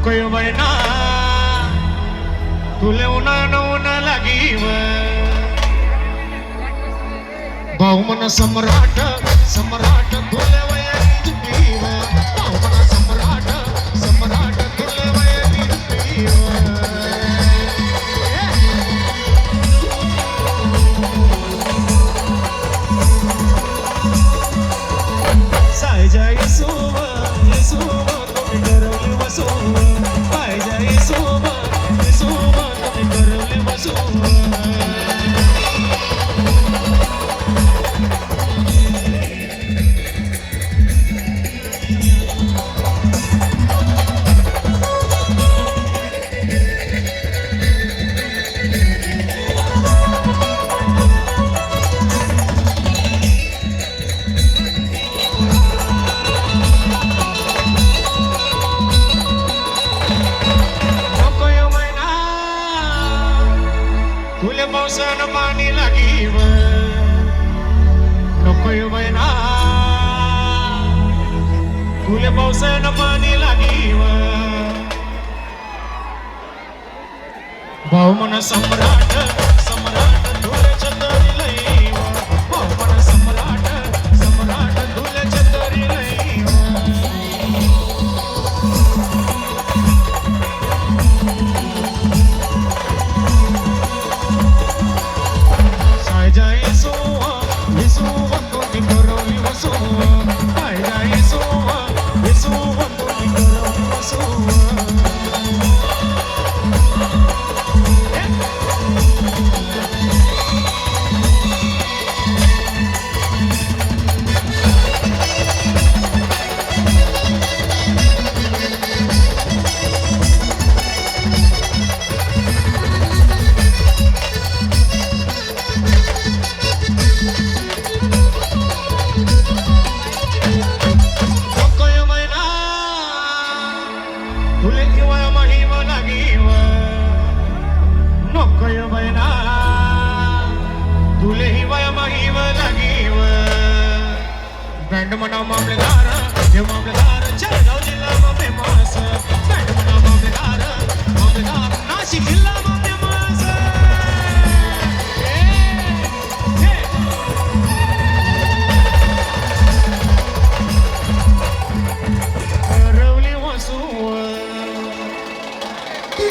नकोय वैना तुले उन्हा लागिव भाऊ मन सम्राट सम्राट तुले वयाची पीव भाऊ मन सम्राट सम्राट तुले वयाची पीव सायजा येसुव येसुव तुम्ही करवले वसुव सायजा येसुव येसुव तुम्ही करवले वसुव तुले पावसान पाणी लागिव नकोय वैना तुले पावसान पाणी लागिव भाऊ मन सम्राट